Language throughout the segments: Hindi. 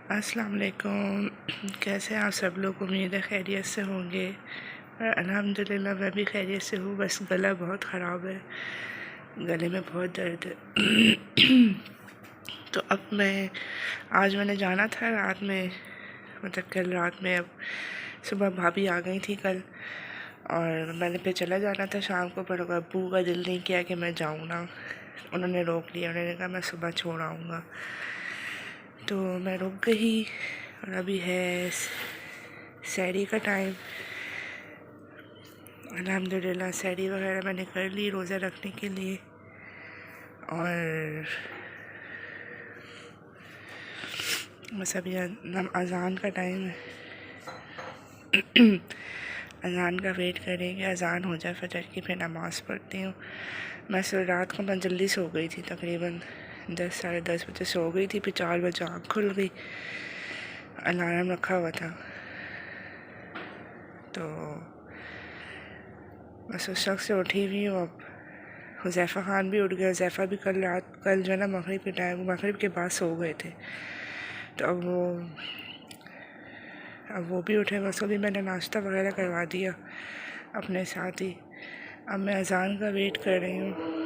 अस्सलाम वालेकुम। कैसे हैं आप सब लोग? उम्मीद है खैरियत से होंगे। और अल्हम्दुलिल्लाह मैं भी खैरियत से हूँ। बस गला बहुत ख़राब है, गले में बहुत दर्द है। तो अब आज मैंने जाना था रात में, मतलब कल रात में। अब सुबह भाभी आ गई थी कल, और मैंने फिर चला जाना था शाम को, पर अब्बू का दिल नहीं किया कि मैं जाऊँ ना। उन्होंने रोक लिया, उन्होंने कहा मैं सुबह छोड़ आऊँगा। तो मैं रुक गई, और अभी है सहरी का टाइम। अल्हम्दुलिल्लाह सहरी वगैरह मैंने कर ली रोज़ा रखने के लिए। और बस अभी अज़ान का टाइम है। अज़ान का वेट करेंगे, अज़ान हो जाए फजर की, फिर नमाज़ पढ़ती हूँ। मैं रात को मैं जल्दी सो गई थी, तकरीबन 10 साढ़े 10 बजे सो गई थी। फिर 4 बजे आँख खुल गई, अलार्म रखा हुआ था। तो बस उस शख्स से उठी हुई हूँ। अब हुज़ैफ़ा ख़ान भी उठ गया। हुज़ैफ़ा भी कल जो है ना मगरिब के बाद सो गए थे। तो अब वो भी उठे। बस भी मैंने नाश्ता वगैरह करवा दिया अपने साथ ही। अब मैं अज़ान का वेट कर रही हूँ।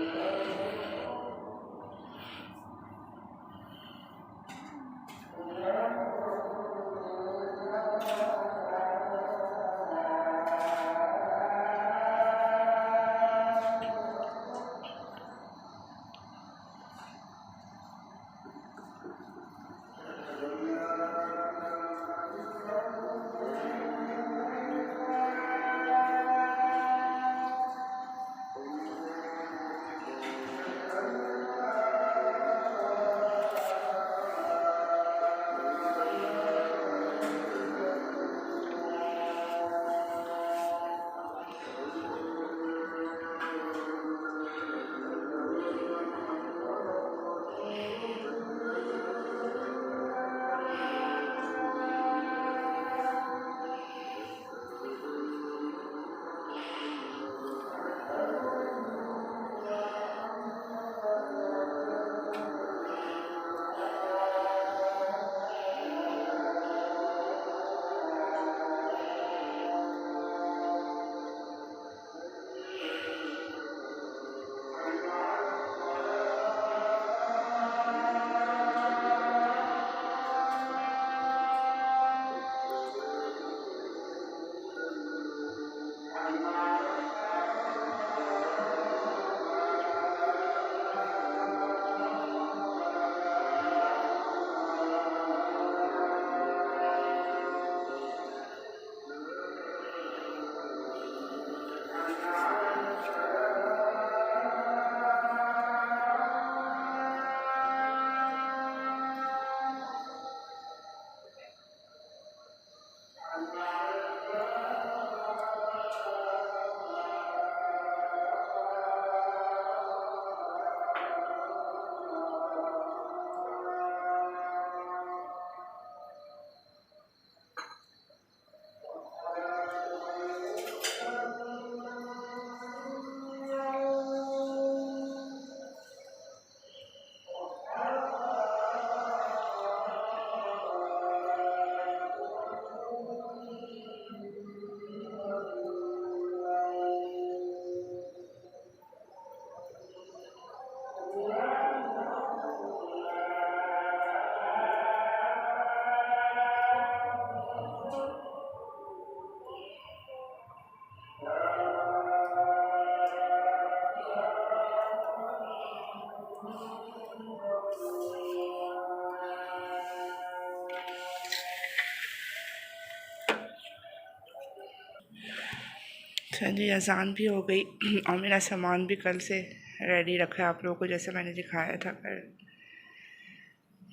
अच्छा जी, अज़ान भी हो गई और मेरा सामान भी कल से रेडी रखा है आप लोगों को, जैसे मैंने दिखाया था कल।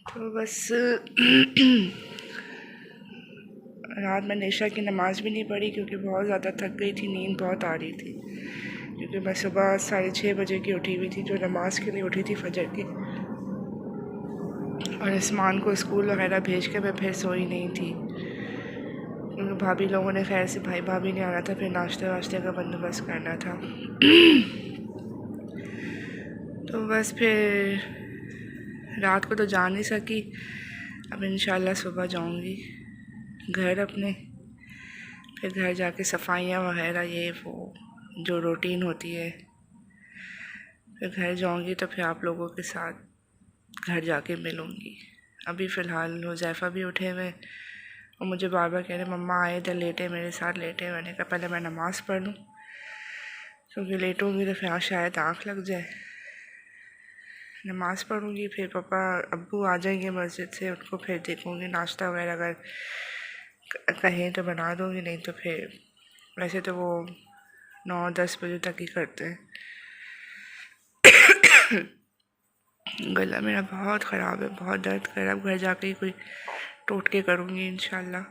तो बस रात में इशा की नमाज़ भी नहीं पढ़ी, क्योंकि बहुत ज़्यादा थक गई थी, नींद बहुत आ रही थी। क्योंकि मैं सुबह 6:30 बजे की उठी हुई थी, जो नमाज़ के लिए उठी थी फजर की। और इस्मान को स्कूल वगैरह भेज के मैं फिर सोई नहीं थी, क्योंकि भाभी लोगों ने, खैर से भाई भाभी ने आना था, फिर नाश्ते वाश्ते का बंदोबस्त करना था। तो बस फिर रात को तो जा नहीं सकी। अब इंशाल्लाह सुबह जाऊंगी घर अपने, फिर घर जाके सफाइयाँ वगैरह ये वो जो रूटीन होती है, फिर घर जाऊंगी तो फिर आप लोगों के साथ घर जाके मिलूंगी। अभी फ़िलहाल हुज़ैफ़ा भी उठे हुए और मुझे बार बार कह रहे मम्मा आए इधर लेटे मेरे साथ लेटे। मैंने कहा पहले मैं नमाज़ पढ़ लूँ, क्योंकि लेटूंगी तो फिर शायद आँख लग जाए। नमाज़ पढ़ूंगी, फिर पापा अब्बू आ जाएंगे मस्जिद से, उनको फिर देखूंगी नाश्ता वगैरह अगर कहें तो बना दूंगी, नहीं तो फिर वैसे तो वो 9-10 बजे तक ही करते हैं। गला मेरा बहुत ख़राब है, बहुत दर्द कर रहा है। अब घर जाके ही कोई टोटके करूँगी इंशाल्लाह।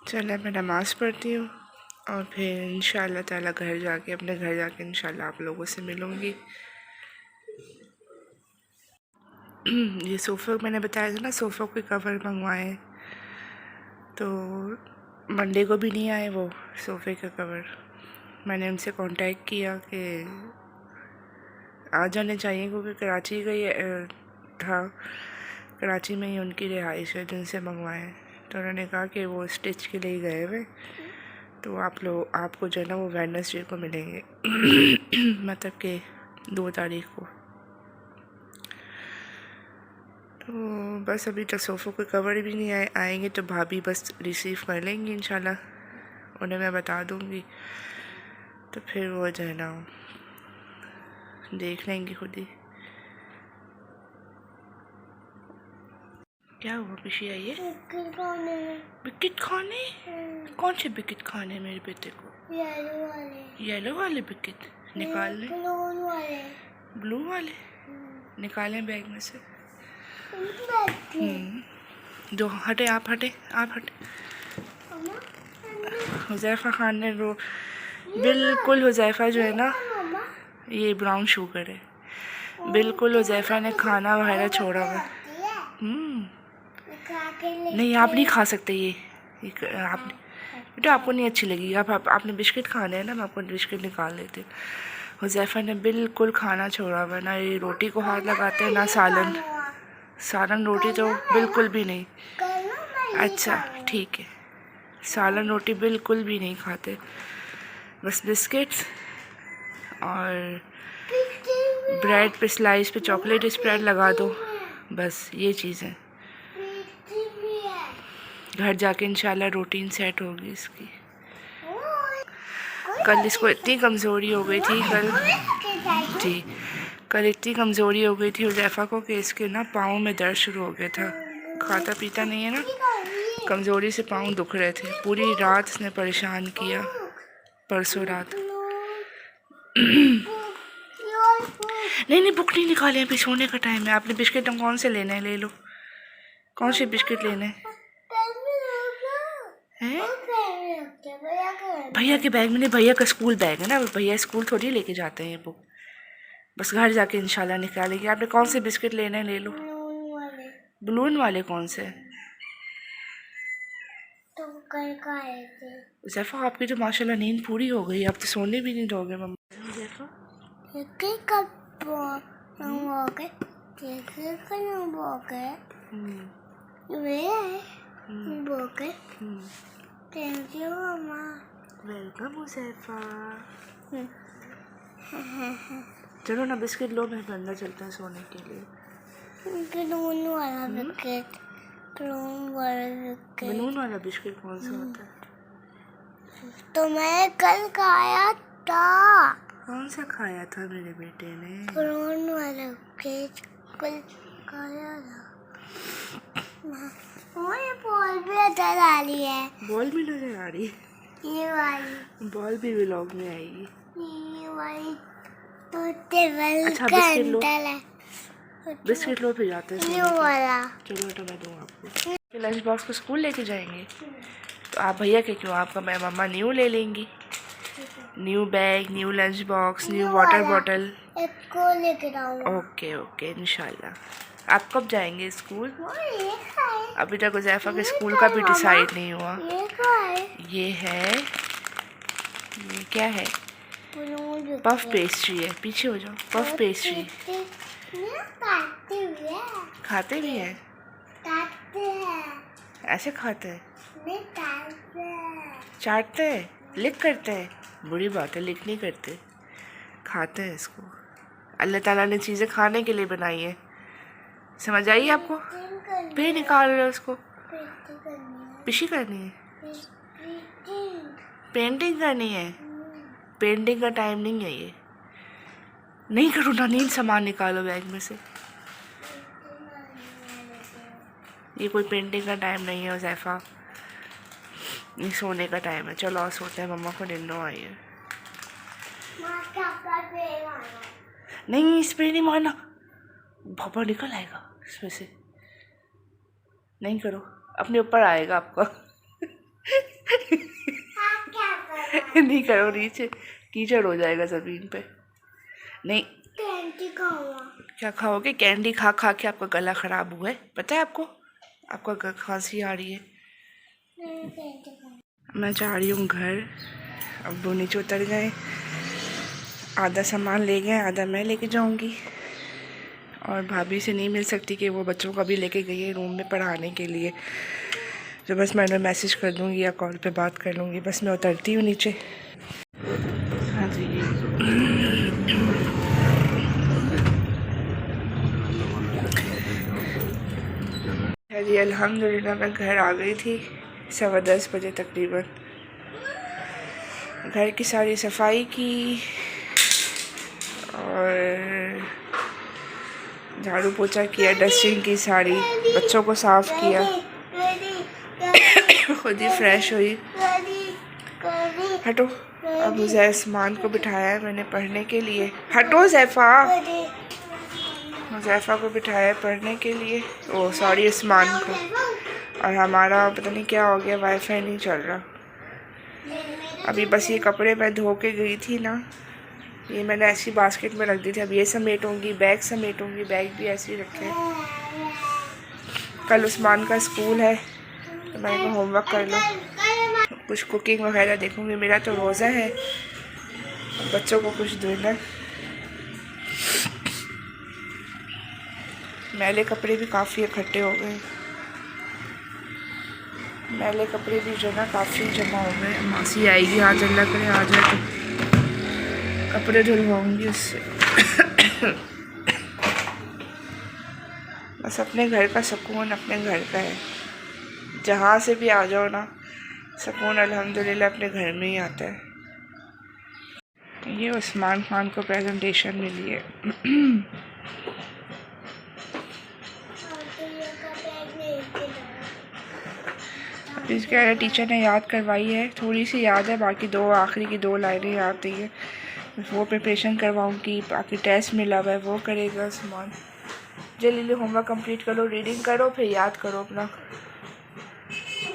चलो मैं नमाज़ पढ़ती हूँ और फिर इंशाल्लाह ताला घर जाके अपने घर जाके इंशाल्लाह आप लोगों से मिलूँगी। ये सोफ़ा मैंने बताया था ना, सोफ़ा के कवर मंगवाए तो मंडे को भी नहीं आए वो सोफ़े का कवर। मैंने उनसे कांटेक्ट किया कि आ जाने चाहिए, क्योंकि कराची का ही था, कराची में ही उनकी रिहाइश है जिनसे मंगवाए। तो उन्होंने कहा कि वो स्टिच के लिए गए हुए, तो आपको जो है ना वो वेडनेसडे को मिलेंगे मतलब कि 2 तारीख को। तो बस अभी तक सोफ़ों के कवर भी नहीं आएंगे तो भाभी बस रिसीव कर लेंगी इंशाल्लाह, उन्हें मैं बता दूंगी। तो फिर वो जो है ना देख लेंगे खुद ही। क्या हुआ, खुशी आई है बिस्किट खाने? कौन से बिस्किट खाने मेरे बेटे को? येलो वाले बिस्किट निकाल लें, ब्लू वाले निकालें बैग में से। जो हटे आप हटे। हुज़ैफ़ा खान ने बिल्कुल हुज़ैफ़ा जो है ना, ये ब्राउन शुगर है, बिल्कुल हुज़ैफ़ा ने खाना वगैरह छोड़ा हुआ। नहीं आप नहीं खा सकते ये आप बेटा, आपको नहीं अच्छी लगी। आपने बिस्किट खाने हैं ना, मैं आपको बिस्किट निकाल देती हूँ। हुज़ैफ़ा ने बिल्कुल खाना छोड़ा हुआ, ना ये रोटी को हाथ लगाते हैं ना सालन रोटी तो बिल्कुल भी नहीं। अच्छा ठीक है, सालन रोटी बिल्कुल भी नहीं खाते, बस बिस्किट्स और ब्रेड पे स्लाइस पे चॉकलेट स्प्रेड लगा दो, बस ये चीज़ें। घर जाके इंशाल्लाह रूटीन सेट होगी इसकी। कल इसको इतनी कमज़ोरी हो गई थी कल इतनी कमज़ोरी हो गई थी हुज़ैफ़ा को कि इसके ना पाँव में दर्द शुरू हो गया था। खाता पीता नहीं है ना, कमज़ोरी से पाँव दुख रहे थे। पूरी रात इसने परेशान किया, परसों रात। नहीं बुक नहीं निकाले, अभी सोने का टाइम है। आपने बिस्किट कौन से लेने हैं, ले लो। कौन से बिस्किट लेने हैं? भैया के बैग में नहीं, भैया का स्कूल बैग है ना, भैया स्कूल थोड़ी लेके जाते हैं बुक। बस घर जाके इंशाल्लाह निकालेंगे। आपने कौन से बिस्किट लेने हैं, ले लो। बलून वाले कौन से? ज़ैफ़ा आपकी तो माशाल्लाह नींद पूरी हो गई, आप तो सोने भी नहीं दोगे मम्मा। ज़ैफ़ा थैंक यू मम्मा। वेलकम हुज़ैफ़ा। चलो ना बिस्किट लो, मैं अंदर चलता है सोने के लिए। बलून वाला बिस्किट, बलून वाला बिस्किट कौन सा होता है? तो मैं कल खाया था। कौन सा खाया था मेरे बेटे ने? बलून वाला बिस्किट कल खाया था। मुझे बॉल भी नजर आ रही है। बॉल भी नजर आ रही है? ये वाली बॉल भी व्लॉग में आएगी। ये वाली तो टेबल अच्छा का बिस्किट लो, अंदर है। बिस्किट लो फिर जाते हैं। ये वाला चलो बेटा मैं दूँ आपको। लंच बॉक्स को स्कूल लेके जाएंगे तो आप भैया के क्यों, आपका मैं मम्मा न्यू ले लेंगी। New bag, new lunch box, new water bottle. इसको लेके जाऊंगा। ओके इंशाल्लाह। आप कब जाएंगे स्कूल? अभी तक हुज़ैफ़ा के स्कूल का भी डिसाइड नहीं हुआ। ये क्या है? पफ पेस्ट्री है, पीछे हो जाओ। पफ पेस्ट्री खाते भी हैं, ऐसे खाते हैं, चाटते हैं, लिक करते हैं। बुरी बात है, लिक नहीं करते, खाते हैं इसको। अल्लाह ताला ने चीज़ें खाने के लिए बनाई है, समझ आई आपको? फिर निकाल रहे हो उसको, पिशी करनी है, पेंटिंग करनी है। पेंटिंग का टाइम नहीं है ये, नहीं करो ना। नींद सामान निकालो बैग में से, ये कोई पेंटिंग का टाइम नहीं है हुज़ैफा, ये सोने का टाइम है। चलो और सोते हैं, मम्मा को नींद आई है। नहीं स्प्रे नहीं मारना, भापा निकल आएगा इसमें से, नहीं करो, अपने ऊपर आएगा आपका। नहीं करो, नीचे कीचड़ हो जाएगा ज़मीन पे। नहीं कैंडी खाऊंगा। क्या खाओगे? कैंडी खा खा के आपका गला ख़राब हुआ है, पता है आपको? आपका खांसी आ रही है। मैं जा रही हूँ घर, अब वो नीचे उतर गए, आधा सामान ले गए, आधा मैं लेके जाऊँगी। और भाभी से नहीं मिल सकती कि वो बच्चों का भी लेके गई है रूम में पढ़ाने के लिए, तो बस मैं उन्हें मैसेज कर दूँगी या कॉल पे बात कर लूँगी। बस मैं उतरती हूँ नीचे। हाँ जी, जी अल्हम्दुलिल्लाह मैं घर आ गई थी 10:15 बजे तकरीबन। घर की सारी सफाई की और झाड़ू पोछा किया, डस्टिंग की सारी, बच्चों को साफ़ किया, खुद ही फ्रेश हुई। हटो, अब हुज़ैफा को बिठाया है मैंने पढ़ने के लिए। हटो हुज़ैफा को बिठाया है पढ़ने के लिए, ओ सॉरी उस्मान को। और हमारा पता नहीं क्या हो गया, वाईफाई नहीं चल रहा। अभी बस ये कपड़े मैं धो के गई थी ना, ये मैंने ऐसी बास्केट में रख दी थी। अब ये समेटूंगी, बैग समेटूंगी, बैग भी ऐसे ही रखे। कल उस्मान का स्कूल है तो मैंने कहा होमवर्क कर लो, कुछ कुकिंग वगैरह देखूंगी। मेरा तो रोज़ा है, बच्चों को कुछ देना। मैले कपड़े भी काफ़ी इकट्ठे हो गए, मैले कपड़े भी जो ना काफ़ी जमा हो गए। मासी आएगी आज, अल्लाह करे आ जाए तो कपड़े धुलवाऊंगी उससे। बस अपने घर का सुकून अपने घर का है, जहाँ से भी आ जाओ ना सुकून अल्हम्दुलिल्लाह अपने घर में ही आता है। ये उस्मान खान को प्रेजेंटेशन मिली है। इस कह रहे टीचर ने याद करवाई है, थोड़ी सी याद है, बाकी दो आखिरी की 2 लाइनें याद नहीं है, वो प्रिपरेशन करवाऊँगी। बाकी टेस्ट मिला हुआ है वो करेगा उस्मान। जल्दी होमवर्क कंप्लीट करो, रीडिंग करो, फिर याद करो अपना,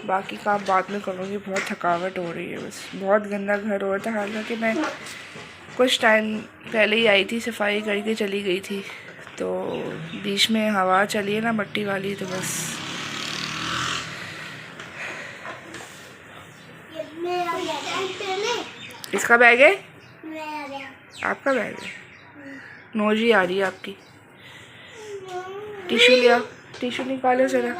बाकी काम बाद में करूँगी। बहुत थकावट हो रही है, बस बहुत गंदा घर हो रहा था। हालांकि मैं कुछ टाइम पहले ही आई थी, सफाई करके चली गई थी, तो बीच में हवा चली है ना मट्टी वाली, तो बस इसका बैग है, आपका बैग है। नोजी आ रही है आपकी, टिश्यू लिया, टिश्यू निकालो ज़रा।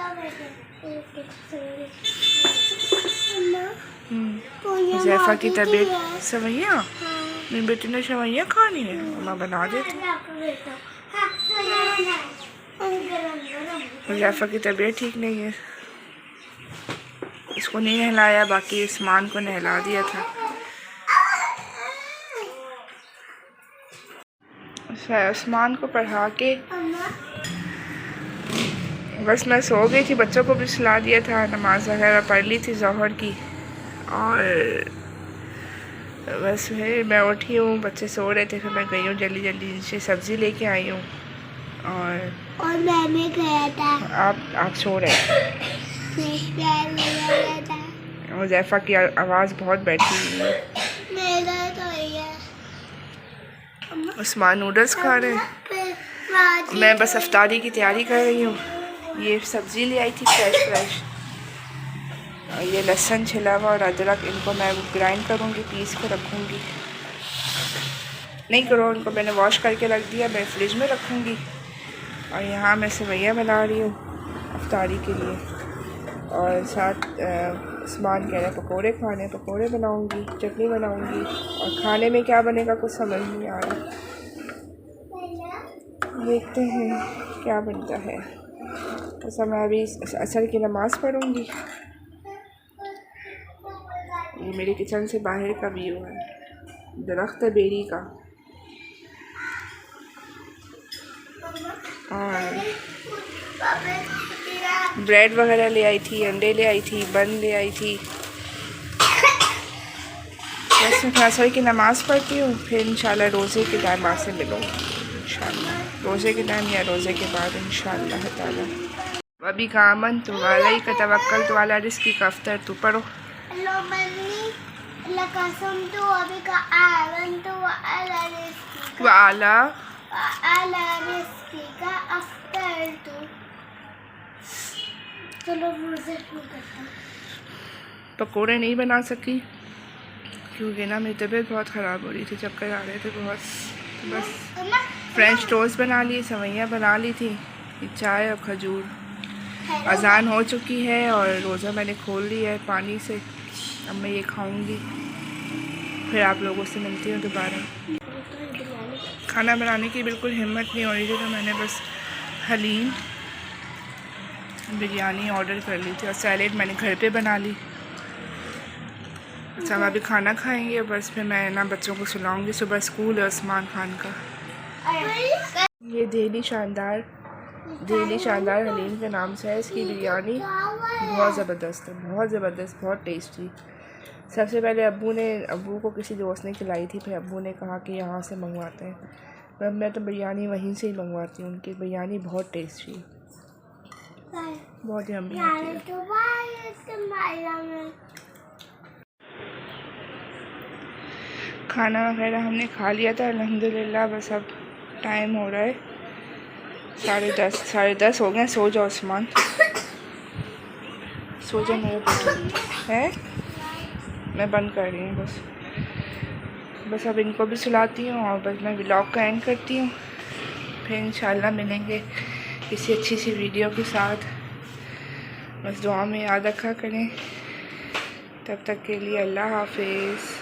हुज़ैफा की तबीयत, सवैया मेरी बेटी ने सवैया खानी है, मैं बना देती। हुज़ैफा की तबीयत ठीक नहीं है, इसको नहीं नहलाया, बाकी उस्मान को नहला दिया था। उस्मान को पढ़ा के बस मैं सो गई थी, बच्चों को भी सुला दिया था, नमाज वगैरह पढ़ ली थी ज़ोहर की, और बस फिर मैं उठी हूँ, बच्चे सो रहे थे, फिर मैं गई हूँ जल्दी जल्दी नीचे, सब्ज़ी लेके आई हूँ। और मैंने गया था, आप सो रहे थे। हुज़ैफा की आवाज़ बहुत बैठी हुई है। उस्मान नूडल्स खा रहे हैं, मैं बस इफ्तारी की तैयारी कर रही हूँ। ये सब्ज़ी ले आई थी फ्रेश, और ये लहसुन छिला हुआ और अदरक, इनको मैं ग्राइंड करूँगी, पीस के रखूँगी। नहीं करो, उनको मैंने वॉश करके रख दिया, मैं फ्रिज में रखूँगी। और यहाँ मैं सेवैयाँ बना रही हूँ अफ्तारी के लिए, और साथ उस्मान कह रहा है पकौड़े खाने, पकौड़े बनाऊँगी, चटनी बनाऊँगी। और खाने में क्या बनेगा कुछ समझ नहीं आ रहा, देखते हैं क्या बनता है। बस मैं अभी असर की नमाज़ पढ़ूँगी। ये मेरे किचन से बाहर का व्यू है, दरख्त है बेरी का। और ब्रेड वगैरह ले आई थी, अंडे ले आई थी, बन ले आई थी। बस मैं असर की नमाज़ पढ़ती हूँ, फिर इंशाल्लाह रोज़े के टाइम आपसे मिलूँगी इंशाल्लाह, रोज़े के टाइम या रोज़े के बाद इंशाल्लाह ताला। अभी का अमन तो वाला ही का तवक्कल तो वाला रिस्की का अफ्तर तो पढ़ो। पकोड़े नहीं बना सकी क्योंकि ना मेरी तबीयत बहुत ख़राब हो रही थी, चक्कर आ रहे थे बहुत। बस फ्रेंच टोस्ट बना लिए, सेवैयाँ बना ली थी, चाय और खजूर। अजान हो चुकी है और रोज़ा मैंने खोल लिया है पानी से। अब मैं ये खाऊंगी, फिर आप लोगों से मिलती हूँ दोबारा। खाना बनाने की बिल्कुल हिम्मत नहीं हो रही थी, तो मैंने बस हलीम बिरयानी ऑर्डर कर ली थी और सैलेड मैंने घर पे बना ली। अच्छा, हम अभी खाना खाएंगे, बस फिर मैं ना बच्चों को सुलाऊंगी, सुबह स्कूल है उस्मान खान का। ये दिल्ली शानदार हलीम के नाम से है। इसकी बिरयानी बहुत ज़बरदस्त है, बहुत ज़बरदस्त, बहुत टेस्टी। सबसे पहले अब्बू को किसी दोस्त ने खिलाई थी, फिर अब्बू ने कहा कि यहाँ से मंगवाते हैं, पर मैं तो बिरयानी वहीं से ही मंगवाती हूँ। उनकी बिरयानी बहुत टेस्टी, बहुत यम्मी होती है। खाना वगैरह हमने खा लिया था अल्हम्दुलिल्लाह। बस अब टाइम हो रहा है 10:30 हो गए। सो जाओ उस्मान, सो जाओ मेरे पुत्र है। मैं बंद कर रही हूँ बस अब इनको भी सुलाती हूँ और बस मैं व्लॉग का एंड करती हूँ। फिर इंशाल्लाह मिलेंगे किसी अच्छी सी वीडियो के साथ। बस दुआ में याद रखा करें। तब तक के लिए अल्लाह हाफिज़।